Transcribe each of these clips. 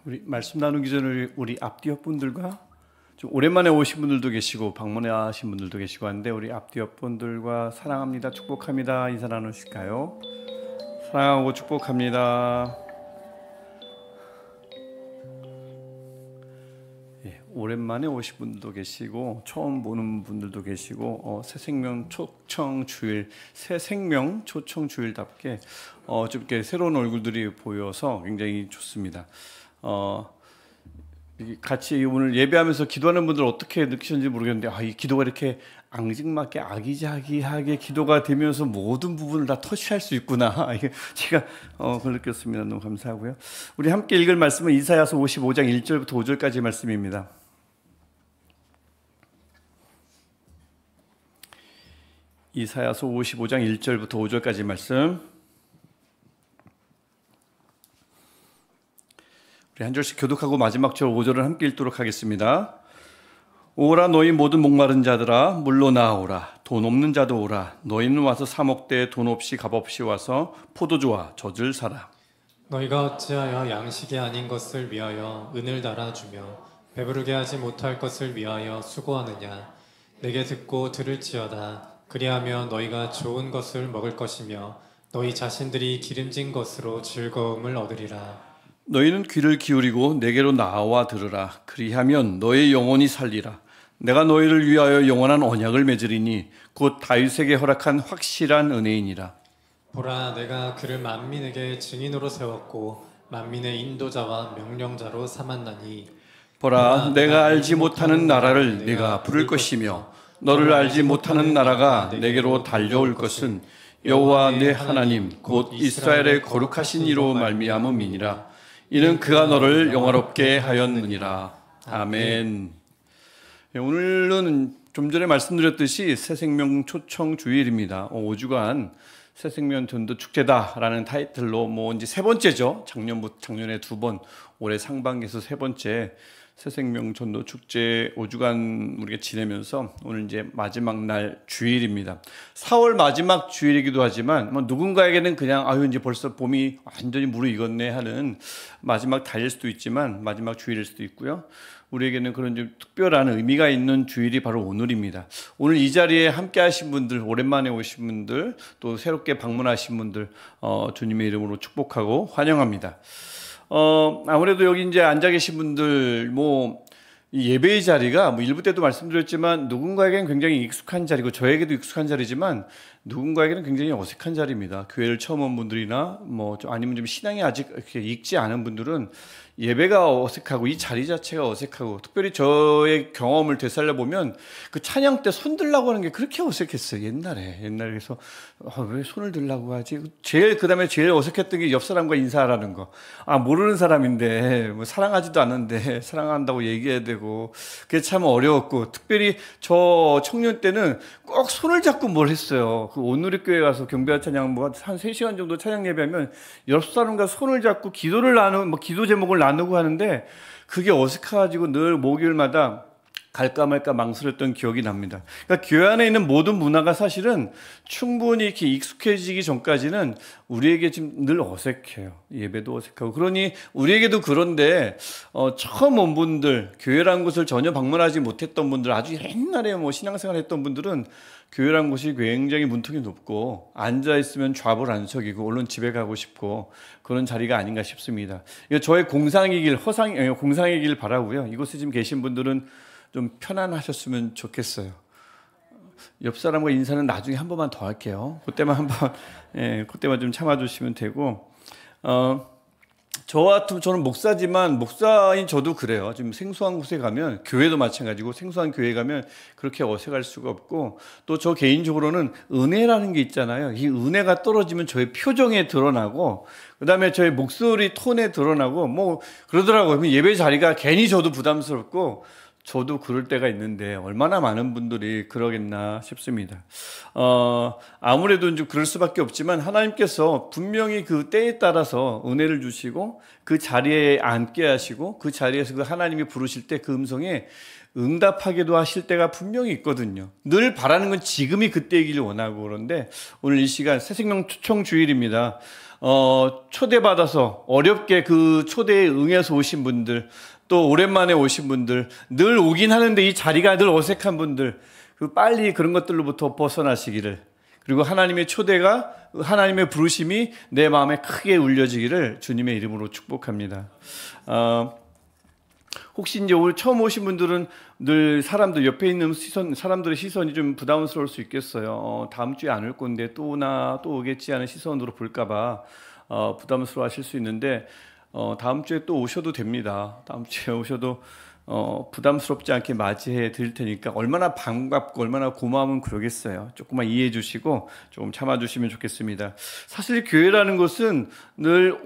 우리 말씀 나누기 전에 우리 앞뒤 옆분들과 좀 오랜만에 오신 분들도 계시고 방문하신 분들도 계시고 한데 우리 앞뒤 옆분들과 사랑합니다, 축복합니다 인사 나누실까요? 사랑하고 축복합니다. 예, 오랜만에 오신 분들도 계시고 처음 보는 분들도 계시고 새생명 초청주일, 새생명 초청주일답게 좀 이렇게 새로운 얼굴들이 보여서 굉장히 좋습니다. 같이 오늘 예배하면서 기도하는 분들 어떻게 느끼셨는지 모르겠는데 이 기도가 이렇게 앙증맞게 아기자기하게 기도가 되면서 모든 부분을 다 터치할 수 있구나. 이게 제가 그걸 느꼈습니다. 너무 감사하고요. 우리 함께 읽을 말씀은 이사야서 55장 1절부터 5절까지 말씀입니다. 이사야서 55장 1절부터 5절까지 말씀. 우리 한 절씩 교독하고 마지막 절 5절을 함께 읽도록 하겠습니다. 오라 너희 모든 목마른 자들아 물로 나아오라. 돈 없는 자도 오라. 너희는 와서 사 먹되 돈 없이 값 없이 와서 포도주와 젖을 사라. 너희가 어찌하여 양식이 아닌 것을 위하여 은을 달아주며 배부르게 하지 못할 것을 위하여 수고하느냐. 내게 듣고 들을지어다. 그리하면 너희가 좋은 것을 먹을 것이며 너희 자신들이 기름진 것으로 즐거움을 얻으리라. 너희는 귀를 기울이고 내게로 나와 들으라. 그리하면 너희 영혼이 살리라. 내가 너희를 위하여 영원한 언약을 맺으리니 곧 다윗에게 허락한 확실한 은혜이니라. 보라, 내가 그를 만민에게 증인으로 세웠고 만민의 인도자와 명령자로 삼았나니. 보라, 내가 알지 못하는 나라를 네가 부를 것이며 너를 알지 못하는 나라가 내게로 달려올 것은 여호와 내 하나님 곧 이스라엘의 거룩하신 이로 말미암음이니라. 이는 그가 너를 영화롭게 하였느니라. 아멘. 오늘은 좀 전에 말씀드렸듯이 새생명 초청 주일입니다. 5주간 새생명 전도 축제다라는 타이틀로 이제 세 번째죠. 작년에 두 번, 올해 상반기에서 세 번째 새생명 전도 축제 5주간 우리가 지내면서 오늘 이제 마지막 날 주일입니다. 4월 마지막 주일이기도 하지만 누군가에게는 그냥 이제 벌써 봄이 완전히 무르익었네 하는 마지막 달일 수도 있지만 마지막 주일일 수도 있고요. 우리에게는 그런 좀 특별한 의미가 있는 주일이 바로 오늘입니다. 오늘 이 자리에 함께 하신 분들, 오랜만에 오신 분들, 또 새롭게 방문하신 분들 주님의 이름으로 축복하고 환영합니다. 아무래도 여기 이제 앉아 계신 분들, 이 예배의 자리가 일부 때도 말씀드렸지만 누군가에게는 굉장히 익숙한 자리고 저에게도 익숙한 자리지만 누군가에게는 굉장히 어색한 자리입니다. 교회를 처음 온 분들이나 아니면 좀 신앙이 아직 이렇게 익지 않은 분들은 예배가 어색하고 이 자리 자체가 어색하고 특별히 저의 경험을 되살려 보면 그 찬양 때 손 들라고 하는 게 그렇게 어색했어요. 옛날에 그래서 왜 손을 들라고 하지? 그다음에 제일 어색했던 게 옆 사람과 인사하라는 거. 모르는 사람인데 사랑하지도 않는데 사랑한다고 얘기해야 되고 그게 참 어려웠고 특별히 저 청년 때는 꼭 손을 잡고 뭘 했어요. 그 온누리 교회 가서 경배와 찬양 한 3시간 정도 찬양 예배하면 옆 사람과 손을 잡고 기도를 나누고 기도 제목을 나누고 하는데 그게 어색해가지고 늘 목요일마다 갈까 말까 망설였던 기억이 납니다. 그러니까 교회 안에 있는 모든 문화가 사실은 충분히 이렇게 익숙해지기 전까지는 우리에게 지금 늘 어색해요. 예배도 어색하고. 그러니 우리에게도 그런데 처음 온 분들, 교회라는 곳을 전혀 방문하지 못했던 분들, 아주 옛날에 신앙생활 했던 분들은 교회라는 곳이 굉장히 문턱이 높고 앉아있으면 좌불안석이고 얼른 집에 가고 싶고 그런 자리가 아닌가 싶습니다. 이거 저의 공상의 길 바라고요. 이곳에 지금 계신 분들은 좀 편안하셨으면 좋겠어요. 옆 사람과 인사는 나중에 한 번만 더 할게요. 그때만 좀 참아주시면 되고, 저는 목사지만 목사인 저도 그래요. 지금 생소한 곳에 가면 교회도 마찬가지고 생소한 교회에 가면 그렇게 어색할 수가 없고 또 저 개인적으로는 은혜라는 게 있잖아요. 이 은혜가 떨어지면 저의 표정에 드러나고 그다음에 저의 목소리 톤에 드러나고 그러더라고요. 예배 자리가 괜히 저도 부담스럽고 저도 그럴 때가 있는데 얼마나 많은 분들이 그러겠나 싶습니다. 아무래도 좀 그럴 수밖에 없지만 하나님께서 분명히 그 때에 따라서 은혜를 주시고 그 자리에 앉게 하시고 그 자리에서 그 하나님이 부르실 때 그 음성에 응답하게도 하실 때가 분명히 있거든요. 늘 바라는 건 지금이 그때이길 원하고 그런데 오늘 이 시간 새생명 초청 주일입니다. 초대받아서 어렵게 그 초대에 응해서 오신 분들, 또 오랜만에 오신 분들, 늘 오긴 하는데 이 자리가 늘 어색한 분들, 빨리 그런 것들로부터 벗어나시기를, 그리고 하나님의 초대가, 하나님의 부르심이 내 마음에 크게 울려지기를 주님의 이름으로 축복합니다. 혹시 이제 오늘 처음 오신 분들은 늘 사람들, 옆에 있는 사람들의 시선이 좀 부담스러울 수 있겠어요. 다음 주에 안 올 건데 또 오겠지 하는 시선으로 볼까봐 부담스러워 하실 수 있는데, 다음 주에 또 오셔도 됩니다. 다음 주에 오셔도 부담스럽지 않게 맞이해 드릴 테니까 얼마나 반갑고 얼마나 고마우면 그러겠어요. 조금만 이해해 주시고 조금 참아 주시면 좋겠습니다. 사실 교회라는 것은 늘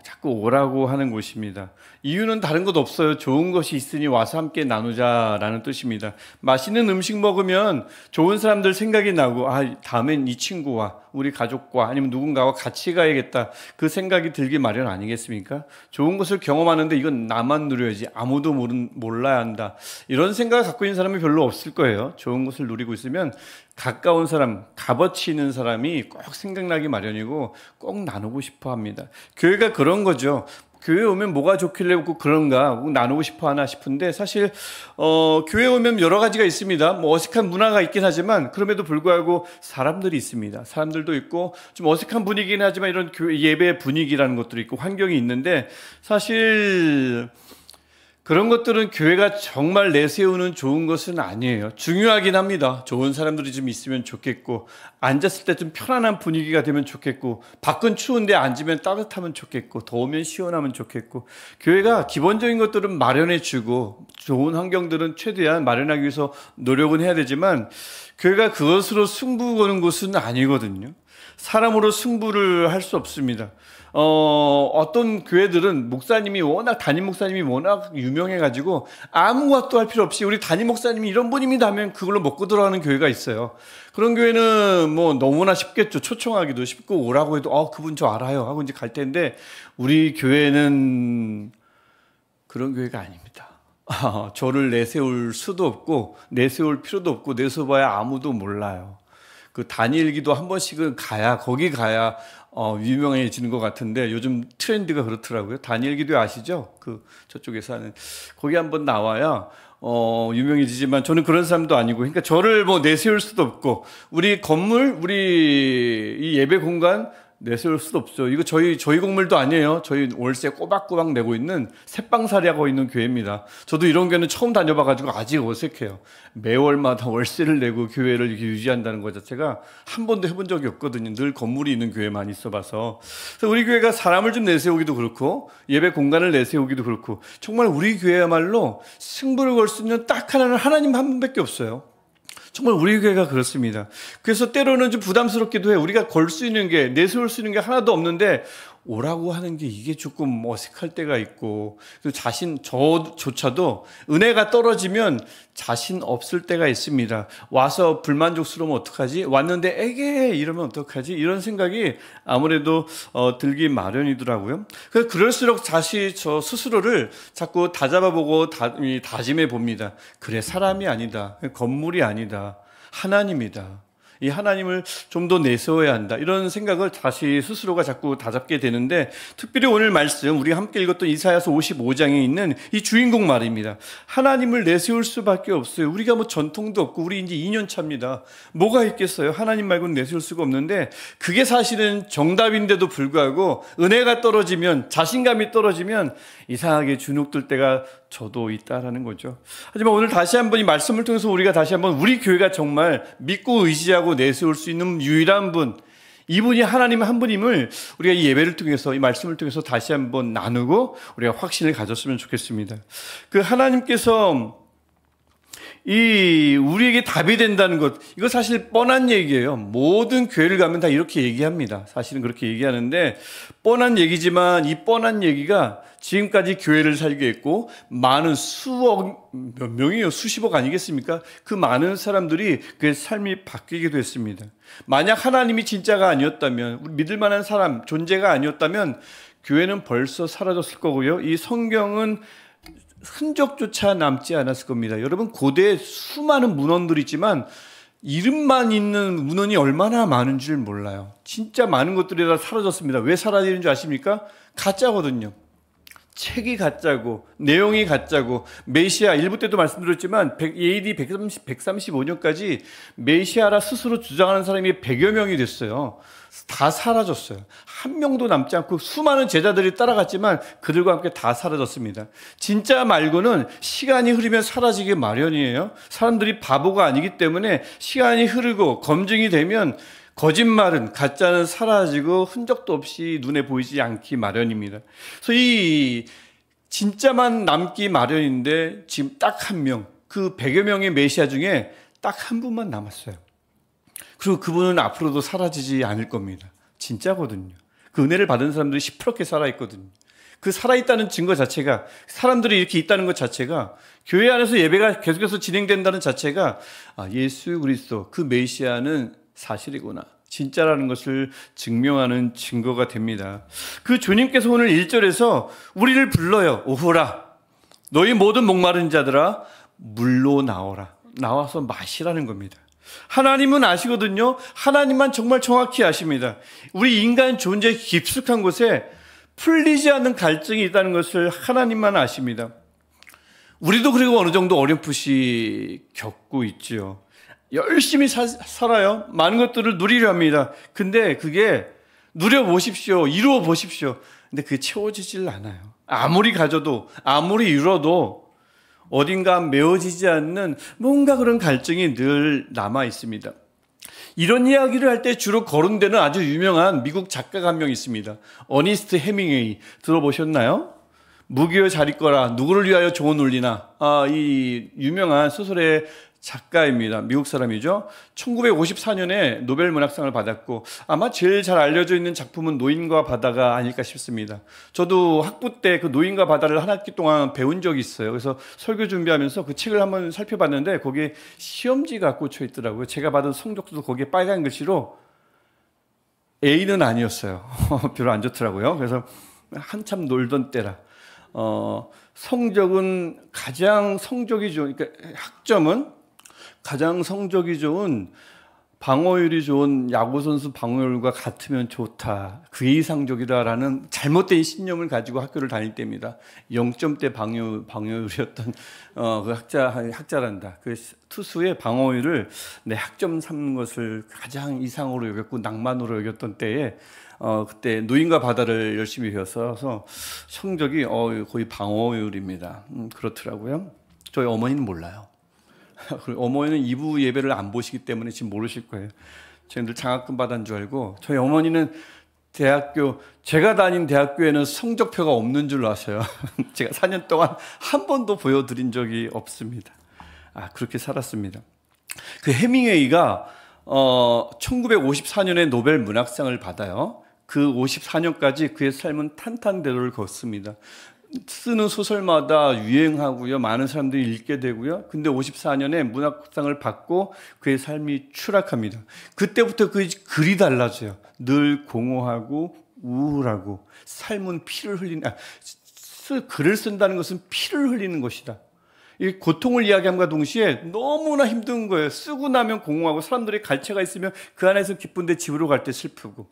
자꾸 오라고 하는 곳입니다. 이유는 다른 것 없어요. 좋은 것이 있으니 와서 함께 나누자라는 뜻입니다. 맛있는 음식 먹으면 좋은 사람들 생각이 나고, 다음엔 이 친구와 우리 가족과 아니면 누군가와 같이 가야겠다, 그 생각이 들기 마련 아니겠습니까? 좋은 것을 경험하는데 이건 나만 누려야지, 아무도 몰라야 한다, 이런 생각을 갖고 있는 사람이 별로 없을 거예요. 좋은 것을 누리고 있으면 가까운 사람, 값어치 있는 사람이 꼭 생각나기 마련이고 꼭 나누고 싶어 합니다. 교회가 그런 거죠. 교회 오면 뭐가 좋길래 꼭 그런가, 꼭 나누고 싶어 하나 싶은데, 사실 교회 오면 여러 가지가 있습니다. 뭐 어색한 문화가 있긴 하지만 그럼에도 불구하고 사람들이 있습니다. 사람들도 있고 좀 어색한 분위기긴 하지만 이런 교회 예배 분위기라는 것들이 있고 환경이 있는데, 사실 그런 것들은 교회가 정말 내세우는 좋은 것은 아니에요. 중요하긴 합니다. 좋은 사람들이 좀 있으면 좋겠고, 앉았을 때 좀 편안한 분위기가 되면 좋겠고, 밖은 추운데 앉으면 따뜻하면 좋겠고, 더우면 시원하면 좋겠고, 교회가 기본적인 것들은 마련해 주고 좋은 환경들은 최대한 마련하기 위해서 노력은 해야 되지만, 교회가 그것으로 승부 거는 곳은 아니거든요. 사람으로 승부를 할 수 없습니다. 어떤 교회들은 담임 목사님이 워낙 유명해가지고 아무것도 할 필요 없이 우리 담임 목사님이 이런 분입니다 하면 그걸로 먹고 들어가는 교회가 있어요. 그런 교회는 뭐 너무나 쉽겠죠. 초청하기도 쉽고, 오라고 해도 그분 저 알아요 하고 이제 갈 텐데, 우리 교회는 그런 교회가 아닙니다. 저를 내세울 수도 없고 내세울 필요도 없고, 내세워봐야 아무도 몰라요. 그 다니엘기도 한 번씩은 거기 가야 유명해지는 것 같은데, 요즘 트렌드가 그렇더라고요. 다니엘기도 아시죠? 저쪽에서 하는, 거기 한번 나와야 유명해지지만, 저는 그런 사람도 아니고, 그러니까 저를 뭐 내세울 수도 없고, 우리 건물, 우리 이 예배 공간 내세울 수도 없죠. 이거 저희 건물도 아니에요. 저희 월세 꼬박꼬박 내고 있는 새빵살이하고 있는 교회입니다. 저도 이런 교회는 처음 다녀봐가지고 아직 어색해요. 매월마다 월세를 내고 교회를 이렇게 유지한다는 것 자체가 한 번도 해본 적이 없거든요. 늘 건물이 있는 교회만 있어봐서. 그래서 우리 교회가 사람을 좀 내세우기도 그렇고, 예배 공간을 내세우기도 그렇고, 정말 우리 교회야말로 승부를 걸 수 있는 딱 하나는 하나님 한 분밖에 없어요. 정말 우리 교회가 그렇습니다. 그래서 때로는 좀 부담스럽기도 해요. 우리가 내세울 수 있는 게 하나도 없는데 오라고 하는 게 이게 조금 어색할 때가 있고, 저조차도 은혜가 떨어지면 자신 없을 때가 있습니다. 와서 불만족스러우면 어떡하지? 왔는데 에게 이러면 어떡하지? 이런 생각이 아무래도 들기 마련이더라고요. 그래서 그럴수록 저 스스로를 자꾸 다잡아보고 다짐해 봅니다. 그래, 사람이 아니다. 건물이 아니다. 하나님이다. 이 하나님을 좀 더 내세워야 한다, 이런 생각을 다시 스스로가 자꾸 다잡게 되는데, 특별히 오늘 말씀, 우리 함께 읽었던 이사야서 55장에 있는 이 주인공 말입니다. 하나님을 내세울 수밖에 없어요. 우리가 뭐 전통도 없고 우리 이제 2년 차입니다. 뭐가 있겠어요? 하나님 말고는 내세울 수가 없는데, 그게 사실은 정답인데도 불구하고 은혜가 떨어지면, 자신감이 떨어지면 이상하게 주눅들 때가 저도 있다라는 거죠. 하지만 오늘 다시 한번 이 말씀을 통해서 우리가 다시 한번 우리 교회가 정말 믿고 의지하고 내세울 수 있는 유일한 분, 이분이 하나님 한 분임을 우리가 이 예배를 통해서, 이 말씀을 통해서 다시 한번 나누고 우리가 확신을 가졌으면 좋겠습니다. 그 하나님께서 우리에게 답이 된다는 것, 이거 사실 뻔한 얘기예요. 모든 교회를 가면 다 이렇게 얘기합니다. 사실은 그렇게 얘기하는데, 뻔한 얘기지만 이 뻔한 얘기가 지금까지 교회를 살게 했고, 많은 몇 명이요, 수십억 아니겠습니까? 그 많은 사람들이 그 삶이 바뀌게 됐습니다. 만약 하나님이 진짜가 아니었다면, 우리 믿을 만한 사람, 존재가 아니었다면 교회는 벌써 사라졌을 거고요. 이 성경은 흔적조차 남지 않았을 겁니다. 여러분, 고대에 수많은 문헌들이 있지만 이름만 있는 문헌이 얼마나 많은 줄 몰라요. 진짜 많은 것들이 다 사라졌습니다. 왜 사라지는 줄 아십니까? 가짜거든요. 책이 가짜고 내용이 가짜고. 메시아, 일부 때도 말씀드렸지만 AD 135년까지 메시아라 스스로 주장하는 사람이 100여 명이 됐어요. 다 사라졌어요. 한 명도 남지 않고 수많은 제자들이 따라갔지만 그들과 함께 다 사라졌습니다. 진짜 말고는 시간이 흐르면 사라지기 마련이에요. 사람들이 바보가 아니기 때문에 시간이 흐르고 검증이 되면 거짓말은, 가짜는 사라지고 흔적도 없이 눈에 보이지 않기 마련입니다. 그래서 이 진짜만 남기 마련인데 지금 딱 한 명, 그 100여 명의 메시아 중에 딱 한 분만 남았어요. 그리고 그분은 앞으로도 사라지지 않을 겁니다. 진짜거든요. 그 은혜를 받은 사람들이 시퍼렇게 살아있거든요. 그 살아있다는 증거 자체가, 사람들이 이렇게 있다는 것 자체가, 교회 안에서 예배가 계속해서 진행된다는 자체가 예수 그리스도, 그 메시아는 사실이구나, 진짜라는 것을 증명하는 증거가 됩니다. 그 주님께서 오늘 1절에서 우리를 불러요. 오호라, 너희 모든 목마른 자들아 물로 나오라. 나와서 마시라는 겁니다. 하나님은 아시거든요. 하나님만 정말 정확히 아십니다. 우리 인간 존재 깊숙한 곳에 풀리지 않는 갈증이 있다는 것을 하나님만 아십니다. 우리도 그리고 어느 정도 어렴풋이 겪고 있죠. 열심히 살아요. 많은 것들을 누리려 합니다. 근데 그게 누려보십시오. 이루어 보십시오. 근데 그게 채워지질 않아요. 아무리 가져도, 아무리 이뤄도 어딘가 메워지지 않는 뭔가 그런 갈증이 늘 남아 있습니다. 이런 이야기를 할 때 주로 거론되는 아주 유명한 미국 작가가 한 명 있습니다. 어니스트 해밍웨이 들어보셨나요? 무기여 잘 있거라, 누구를 위하여 종은 울리나. 이 유명한 소설의 작가입니다. 미국 사람이죠. 1954년에 노벨 문학상을 받았고 아마 제일 잘 알려져 있는 작품은 노인과 바다가 아닐까 싶습니다. 저도 학부 때 그 노인과 바다를 한 학기 동안 배운 적이 있어요. 그래서 설교 준비하면서 그 책을 한번 살펴봤는데 거기에 시험지가 꽂혀 있더라고요. 제가 받은 성적도 거기에 빨간 글씨로 A는 아니었어요. 별로 안 좋더라고요. 그래서 한참 놀던 때라. 성적은 가장 성적이 좋은, 그러니까 학점은 가장 성적이 좋은, 방어율이 좋은 야구선수 방어율과 같으면 좋다, 그게 이상적이다라는 잘못된 신념을 가지고 학교를 다닐 때입니다. 0점대 방어율이었던 그 학자란다. 그 투수의 방어율을 내 학점 삼는 것을 가장 이상으로 여겼고 낭만으로 여겼던 때에 그때 노인과 바다를 열심히 배워서 성적이 거의 방어율입니다. 그렇더라고요. 저희 어머니는 몰라요. 어머니는 2부 예배를 안 보시기 때문에 지금 모르실 거예요. 저희 늘 장학금 받은 줄 알고. 저희 어머니는 제가 다닌 대학교에는 성적표가 없는 줄 아셔요. 제가 4년 동안 한 번도 보여드린 적이 없습니다. 그렇게 살았습니다. 그 해밍웨이가 1954년에 노벨 문학상을 받아요. 그 54년까지 그의 삶은 탄탄대로를 걷습니다. 쓰는 소설마다 유행하고요. 많은 사람들이 읽게 되고요. 근데 54년에 문학상을 받고 그의 삶이 추락합니다. 그때부터 그 글이 달라져요. 늘 공허하고 우울하고, 삶은 피를 흘리는, 글을 쓴다는 것은 피를 흘리는 것이다. 이 고통을 이야기함과 동시에 너무나 힘든 거예요. 쓰고 나면 공허하고, 사람들의 갈채가 있으면 그 안에서 기쁜데 집으로 갈 때 슬프고.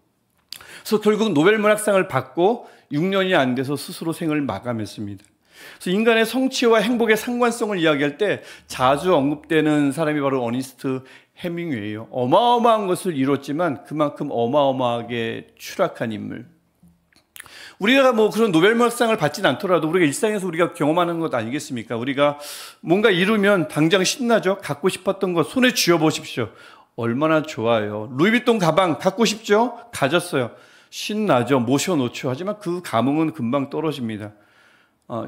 그래서 결국 노벨 문학상을 받고 6년이 안 돼서 스스로 생을 마감했습니다. 그래서 인간의 성취와 행복의 상관성을 이야기할 때 자주 언급되는 사람이 바로 어니스트 해밍웨이예요. 어마어마한 것을 이뤘지만 그만큼 어마어마하게 추락한 인물. 우리가 뭐 그런 노벨 문학상을 받진 않더라도 우리가 일상에서 우리가 경험하는 것 아니겠습니까? 우리가 뭔가 이루면 당장 신나죠? 갖고 싶었던 것 손에 쥐어보십시오. 얼마나 좋아요. 루이비통 가방 갖고 싶죠? 가졌어요. 신나죠? 모셔놓죠. 하지만 그 감흥은 금방 떨어집니다.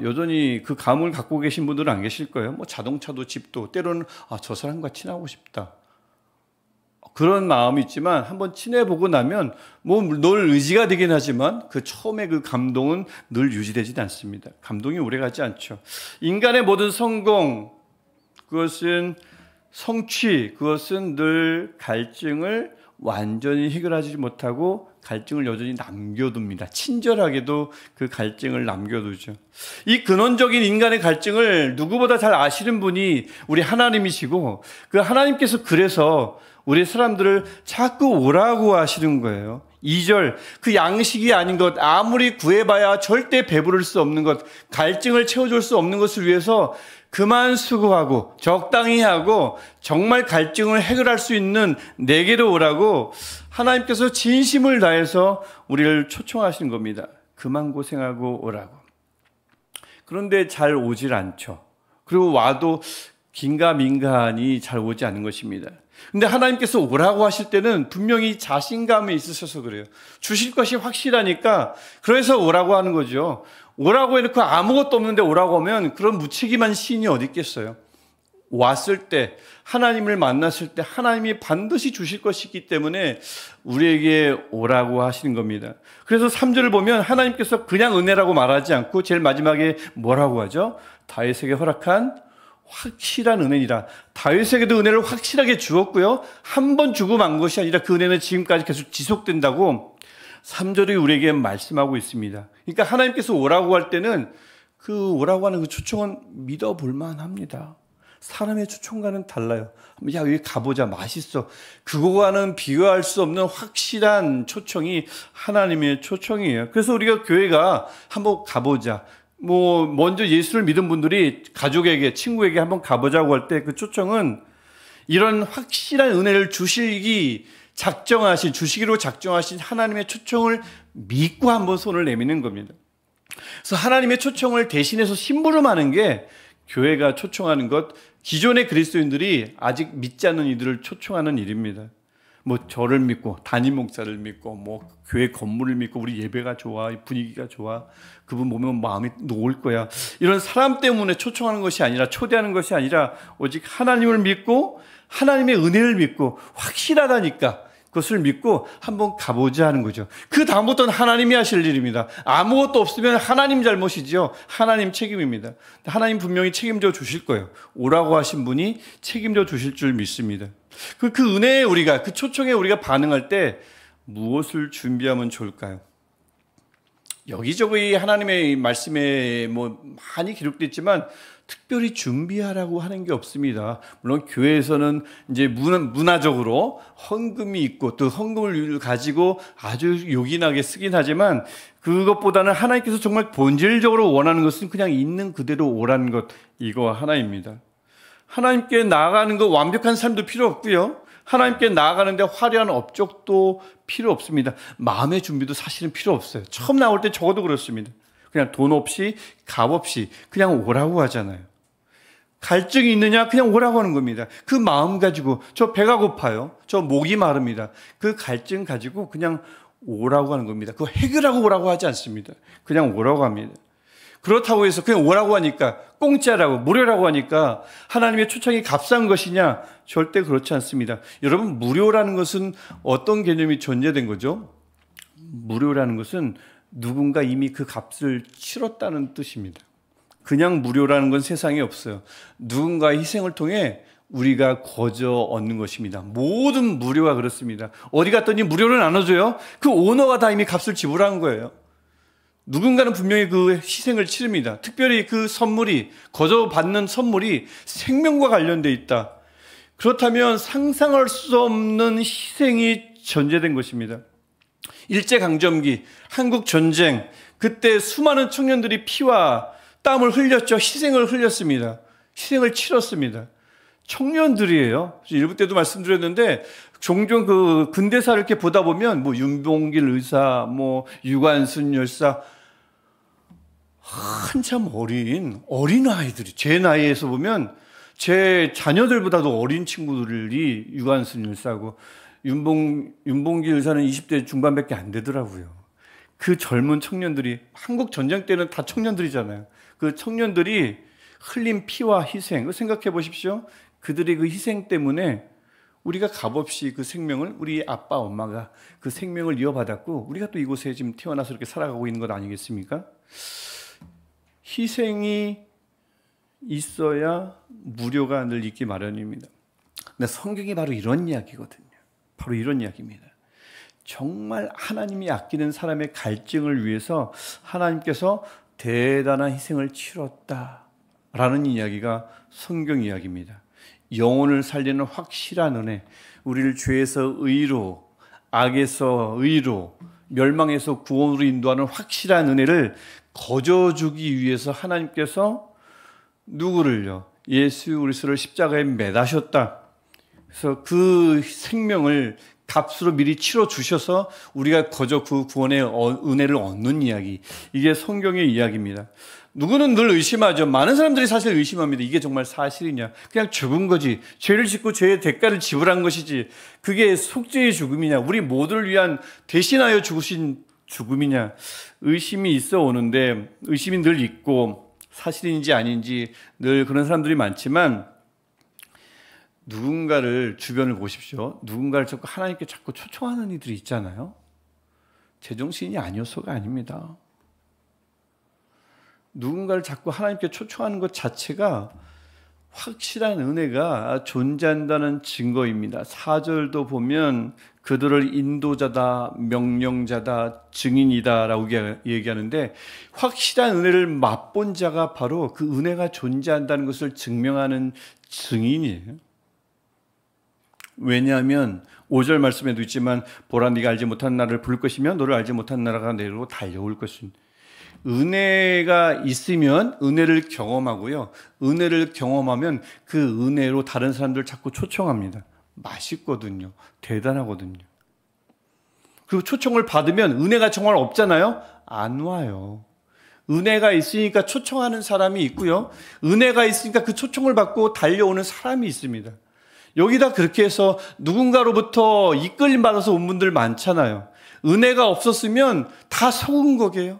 여전히 그 감흥을 갖고 계신 분들은 안 계실 거예요. 뭐 자동차도 집도, 때로는 저 사람과 친하고 싶다, 그런 마음이 있지만 한번 친해보고 나면 뭐 늘 의지가 되긴 하지만 그 처음에 그 감동은 늘 유지되지 않습니다. 감동이 오래가지 않죠. 인간의 모든 성공, 그것은 성취, 그것은 늘 갈증을 완전히 해결하지 못하고 갈증을 여전히 남겨둡니다. 친절하게도 그 갈증을 남겨두죠. 이 근원적인 인간의 갈증을 누구보다 잘 아시는 분이 우리 하나님이시고, 그 하나님께서 그래서 우리 사람들을 자꾸 오라고 하시는 거예요. 2절, 그 양식이 아닌 것, 아무리 구해봐야 절대 배부를 수 없는 것, 갈증을 채워줄 수 없는 것을 위해서 그만 수고하고 적당히 하고 정말 갈증을 해결할 수 있는 내게로 오라고 하나님께서 진심을 다해서 우리를 초청하시는 겁니다. 그만 고생하고 오라고. 그런데 잘 오질 않죠. 그리고 와도 긴가민가하니 잘 오지 않는 것입니다. 근데 하나님께서 오라고 하실 때는 분명히 자신감이 있으셔서 그래요. 주실 것이 확실하니까 그래서 오라고 하는 거죠. 오라고 해놓고 아무것도 없는데 오라고 하면 그런 무책임한 시인이 어디 있겠어요. 왔을 때, 하나님을 만났을 때 하나님이 반드시 주실 것이기 때문에 우리에게 오라고 하시는 겁니다. 그래서 3절을 보면 하나님께서 그냥 은혜라고 말하지 않고 제일 마지막에 뭐라고 하죠? 다윗에게 허락한 확실한 은혜니라. 다윗에게도 은혜를 확실하게 주었고요. 한 번 주고 만 것이 아니라 그 은혜는 지금까지 계속 지속된다고 3절이 우리에게 말씀하고 있습니다. 그러니까 하나님께서 오라고 할 때는 그 오라고 하는 그 초청은 믿어볼 만합니다. 사람의 초청과는 달라요. 야, 여기 가보자. 맛있어. 그거와는 비교할 수 없는 확실한 초청이 하나님의 초청이에요. 그래서 우리가 교회가 한번 가보자. 먼저 예수를 믿은 분들이 가족에게, 친구에게 한번 가보자고 할 때 그 초청은 이런 확실한 은혜를 주시기로 작정하신 하나님의 초청을 믿고 한번 손을 내미는 겁니다. 그래서 하나님의 초청을 대신해서 심부름하는 게 교회가 초청하는 것, 기존의 그리스도인들이 아직 믿지 않는 이들을 초청하는 일입니다. 저를 믿고, 담임 목사를 믿고, 교회 건물을 믿고, 우리 예배가 좋아, 분위기가 좋아, 그분 보면 마음이 놓을 거야. 이런 사람 때문에 초청하는 것이 아니라, 초대하는 것이 아니라, 오직 하나님을 믿고, 하나님의 은혜를 믿고, 확실하다니까, 그것을 믿고 한번 가보자 하는 거죠. 그 다음부터는 하나님이 하실 일입니다. 아무것도 없으면 하나님 잘못이죠. 하나님 책임입니다. 하나님 분명히 책임져 주실 거예요. 오라고 하신 분이 책임져 주실 줄 믿습니다. 그 은혜에 우리가, 그 초청에 우리가 반응할 때 무엇을 준비하면 좋을까요? 여기저기 하나님의 말씀에 많이 기록되어 있지만 특별히 준비하라고 하는 게 없습니다. 물론 교회에서는 이제 문화적으로 헌금이 있고 또 헌금을 가지고 아주 요긴하게 쓰긴 하지만 그것보다는 하나님께서 정말 본질적으로 원하는 것은 그냥 있는 그대로 오라는 것, 이거 하나입니다. 하나님께 나아가는 거 완벽한 삶도 필요 없고요. 하나님께 나아가는데 화려한 업적도 필요 없습니다. 마음의 준비도 사실은 필요 없어요. 처음 나올 때 적어도 그렇습니다. 그냥 돈 없이, 값 없이 그냥 오라고 하잖아요. 갈증이 있느냐? 그냥 오라고 하는 겁니다. 그 마음 가지고, 저 배가 고파요. 저 목이 마릅니다. 그 갈증 가지고 그냥 오라고 하는 겁니다. 그거 해결하고 오라고 하지 않습니다. 그냥 오라고 합니다. 그렇다고 해서 그냥 오라고 하니까, 공짜라고, 무료라고 하니까 하나님의 초청이 값싼 것이냐? 절대 그렇지 않습니다. 여러분, 무료라는 것은 어떤 개념이 존재된 거죠? 무료라는 것은 누군가 이미 그 값을 치렀다는 뜻입니다. 그냥 무료라는 건 세상에 없어요. 누군가의 희생을 통해 우리가 거저 얻는 것입니다. 모든 무료가 그렇습니다. 어디 갔더니 무료를 나눠줘요? 그 오너가 다 이미 값을 지불한 거예요. 누군가는 분명히 그 희생을 치릅니다. 특별히 그 선물이, 거저 받는 선물이 생명과 관련되어 있다. 그렇다면 상상할 수 없는 희생이 전제된 것입니다. 일제강점기, 한국전쟁, 그때 수많은 청년들이 피와 땀을 흘렸죠. 희생을 흘렸습니다. 희생을 치렀습니다. 청년들이에요. 일부 때도 말씀드렸는데 종종 그 근대사를 이렇게 보다 보면 윤봉길 의사, 유관순 열사, 한참 어린 아이들이, 제 나이에서 보면 제 자녀들보다도 어린 친구들이 유관순 열사고 윤봉길 의사는 20대 중반밖에 안 되더라고요. 그 젊은 청년들이, 한국 전쟁 때는 다 청년들이잖아요. 그 청년들이 흘린 피와 희생, 생각해 보십시오. 그들의 그 희생 때문에 우리가 값없이 그 생명을, 우리 아빠, 엄마가 그 생명을 이어받았고 우리가 또 이곳에 지금 태어나서 이렇게 살아가고 있는 것 아니겠습니까? 희생이 있어야 무료가 늘 있기 마련입니다. 근데 성경이 바로 이런 이야기거든요. 바로 이런 이야기입니다. 정말 하나님이 아끼는 사람의 갈증을 위해서 하나님께서 대단한 희생을 치렀다라는 이야기가 성경 이야기입니다. 영혼을 살리는 확실한 은혜, 우리를 죄에서 의로, 악에서 의로, 멸망에서 구원으로 인도하는 확실한 은혜를 거저주기 위해서 하나님께서 누구를요? 예수 그리스도를 십자가에 매다셨다. 그래서 그 생명을 값으로 미리 치러 주셔서 우리가 거저 그 구원의 은혜를 얻는 이야기, 이게 성경의 이야기입니다. 누구는 늘 의심하죠. 많은 사람들이 사실 의심합니다. 이게 정말 사실이냐? 그냥 죽은 거지. 죄를 짓고 죄의 대가를 지불한 것이지. 그게 속죄의 죽음이냐? 우리 모두를 위한 대신하여 죽으신 죽음이냐? 의심이 있어 오는데, 의심이 늘 있고 사실인지 아닌지 늘 그런 사람들이 많지만, 누군가를, 주변을 보십시오. 누군가를 자꾸 하나님께 자꾸 초청하는 이들이 있잖아요. 제정신이 아니어서가 아닙니다. 누군가를 자꾸 하나님께 초청하는 것 자체가 확실한 은혜가 존재한다는 증거입니다. 4절도 보면 그들을 인도자다, 명령자다, 증인이다 라고 얘기하는데, 확실한 은혜를 맛본 자가 바로 그 은혜가 존재한다는 것을 증명하는 증인이에요. 왜냐하면 5절 말씀에도 있지만, 보라 네가 알지 못한 나라를 부를 것이며 너를 알지 못한 나라가 내로 달려올 것이니, 은혜가 있으면 은혜를 경험하고요, 은혜를 경험하면 그 은혜로 다른 사람들을 자꾸 초청합니다. 맛있거든요. 대단하거든요. 그 초청을 받으면 은혜가 정말 없잖아요. 안 와요. 은혜가 있으니까 초청하는 사람이 있고요, 은혜가 있으니까 그 초청을 받고 달려오는 사람이 있습니다. 여기다 그렇게 해서 누군가로부터 이끌림 받아서 온 분들 많잖아요. 은혜가 없었으면 다 속은 거게요.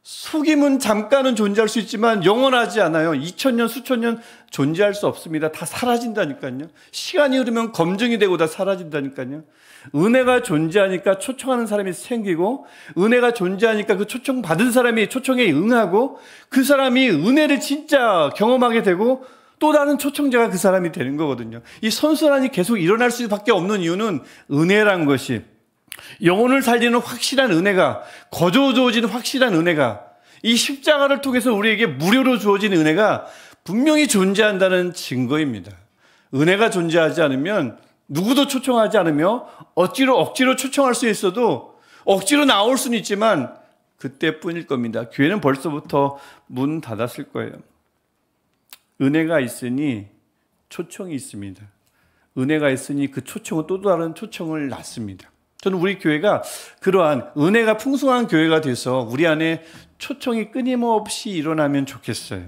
속임은 잠깐은 존재할 수 있지만 영원하지 않아요. 2000년, 수천 년 존재할 수 없습니다. 다 사라진다니까요. 시간이 흐르면 검증이 되고 다 사라진다니까요. 은혜가 존재하니까 초청하는 사람이 생기고, 은혜가 존재하니까 그 초청받은 사람이 초청에 응하고, 그 사람이 은혜를 진짜 경험하게 되고 또 다른 초청자가 그 사람이 되는 거거든요. 이 선순환이 계속 일어날 수밖에 없는 이유는 은혜란 것이, 영혼을 살리는 확실한 은혜가, 거저 주어지는 확실한 은혜가, 이 십자가를 통해서 우리에게 무료로 주어진 은혜가 분명히 존재한다는 증거입니다. 은혜가 존재하지 않으면 누구도 초청하지 않으며 억지로 초청할 수 있어도 억지로 나올 수는 있지만 그때뿐일 겁니다. 교회는 벌써부터 문 닫았을 거예요. 은혜가 있으니 초청이 있습니다. 은혜가 있으니 그 초청은 또 다른 초청을 낳습니다. 저는 우리 교회가 그러한 은혜가 풍성한 교회가 돼서 우리 안에 초청이 끊임없이 일어나면 좋겠어요.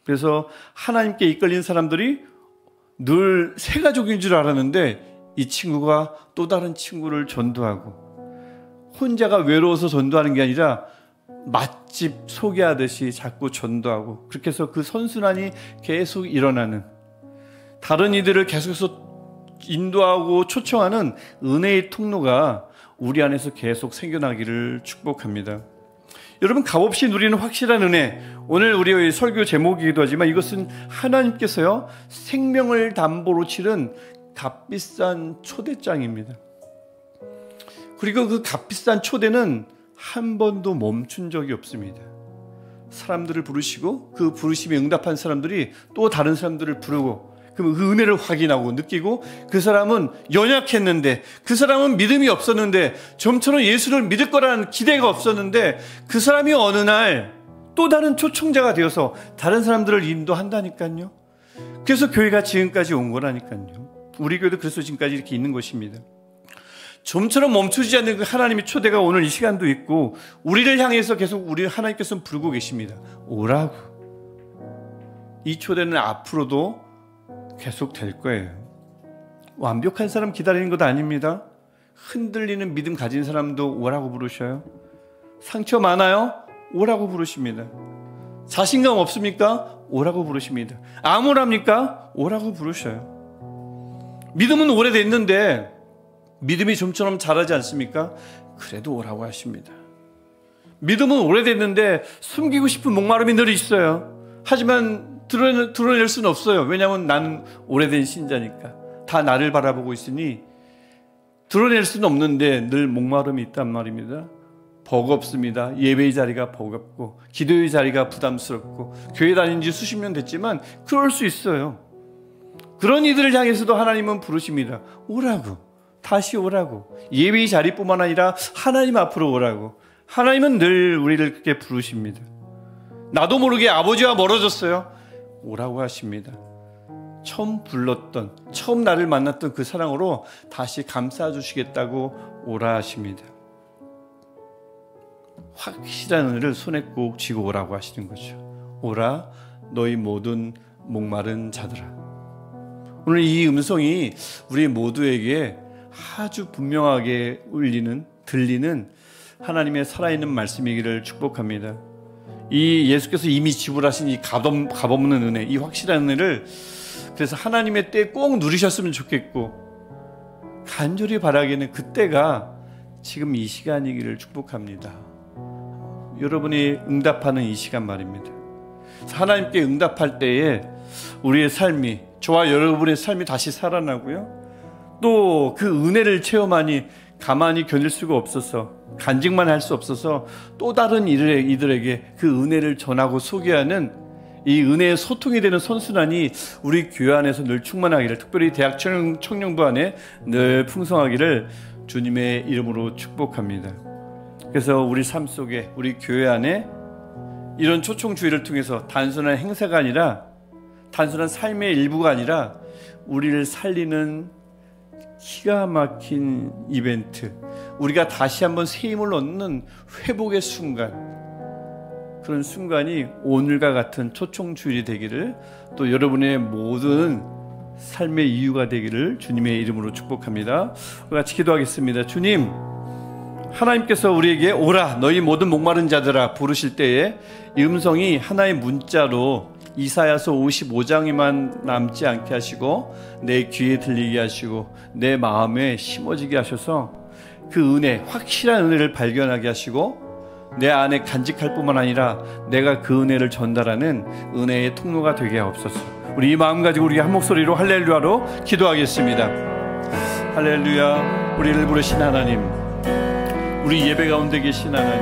그래서 하나님께 이끌린 사람들이 늘 새 가족인 줄 알았는데, 이 친구가 또 다른 친구를 전도하고, 혼자가 외로워서 전도하는 게 아니라 맛집 소개하듯이 자꾸 전도하고, 그렇게 해서 그 선순환이 계속 일어나는, 다른 이들을 계속해서 인도하고 초청하는 은혜의 통로가 우리 안에서 계속 생겨나기를 축복합니다. 여러분, 값없이 누리는 확실한 은혜, 오늘 우리의 설교 제목이기도 하지만 이것은 하나님께서요 생명을 담보로 치른 값비싼 초대장입니다. 그리고 그 값비싼 초대는 한 번도 멈춘 적이 없습니다. 사람들을 부르시고 그 부르심에 응답한 사람들이 또 다른 사람들을 부르고, 그럼 그 은혜를 확인하고 느끼고, 그 사람은 연약했는데, 그 사람은 믿음이 없었는데, 좀처럼 예수를 믿을 거라는 기대가 없었는데, 그 사람이 어느 날 또 다른 초청자가 되어서 다른 사람들을 인도한다니까요. 그래서 교회가 지금까지 온 거라니까요. 우리 교회도 그래서 지금까지 이렇게 있는 것입니다. 좀처럼 멈추지 않는 그 하나님의 초대가 오늘 이 시간도 있고, 우리를 향해서 계속 우리 하나님께서는 부르고 계십니다. 오라고. 이 초대는 앞으로도 계속 될 거예요. 완벽한 사람 기다리는 것도 아닙니다. 흔들리는 믿음 가진 사람도 오라고 부르셔요. 상처 많아요? 오라고 부르십니다. 자신감 없습니까? 오라고 부르십니다. 암울합니까? 오라고 부르셔요. 믿음은 오래됐는데 믿음이 좀처럼 자라지 않습니까? 그래도 오라고 하십니다. 믿음은 오래됐는데 숨기고 싶은 목마름이 늘 있어요. 하지만 드러낼 수는 없어요. 왜냐하면 난 오래된 신자니까. 다 나를 바라보고 있으니 드러낼 수는 없는데 늘 목마름이 있단 말입니다. 버겁습니다. 예배의 자리가 버겁고 기도의 자리가 부담스럽고 교회 다닌 지 수십 년 됐지만 그럴 수 있어요. 그런 이들을 향해서도 하나님은 부르십니다. 오라고, 다시 오라고. 예배의 자리뿐만 아니라 하나님 앞으로 오라고. 하나님은 늘 우리를 그렇게 부르십니다. 나도 모르게 아버지와 멀어졌어요. 오라고 하십니다. 처음 불렀던, 처음 나를 만났던 그 사랑으로 다시 감싸주시겠다고 오라 하십니다. 확실한 은혜를 손에 꼭 쥐고 오라고 하시는 거죠. 오라 너희 모든 목마른 자들아. 오늘 이 음성이 우리 모두에게 아주 분명하게 들리는 하나님의 살아있는 말씀이기를 축복합니다. 이 예수께서 이미 지불하신 이 값없는 은혜, 이 확실한 은혜를 그래서 하나님의 때에 꼭 누리셨으면 좋겠고 간절히 바라기는 그때가 지금 이 시간이기를 축복합니다. 여러분이 응답하는 이 시간 말입니다. 하나님께 응답할 때에 우리의 삶이, 저와 여러분의 삶이 다시 살아나고요. 또 그 은혜를 체험하니 가만히 견딜 수가 없어서, 간직만 할 수 없어서 또 다른 이들에게 그 은혜를 전하고 소개하는 이 은혜의 소통이 되는 선순환이 우리 교회 안에서 늘 충만하기를, 특별히 대학 청년부 안에 늘 풍성하기를 주님의 이름으로 축복합니다. 그래서 우리 삶 속에, 우리 교회 안에 이런 초청주의를 통해서 단순한 행사가 아니라, 단순한 삶의 일부가 아니라 우리를 살리는 기가 막힌 이벤트, 우리가 다시 한번 새 힘을 얻는 회복의 순간, 그런 순간이 오늘과 같은 초청주일이 되기를, 또 여러분의 모든 삶의 이유가 되기를 주님의 이름으로 축복합니다. 우리 같이 기도하겠습니다. 주님, 하나님께서 우리에게 오라 너희 모든 목마른 자들아 부르실 때에 이 음성이 하나의 문자로 이사야서 55장에만 남지 않게 하시고 내 귀에 들리게 하시고 내 마음에 심어지게 하셔서 그 은혜, 확실한 은혜를 발견하게 하시고 내 안에 간직할 뿐만 아니라 내가 그 은혜를 전달하는 은혜의 통로가 되게 하옵소서. 우리 이 마음 가지고 우리 한 목소리로 할렐루야로 기도하겠습니다. 할렐루야. 우리를 부르신 하나님, 우리 예배 가운데 계신 하나님,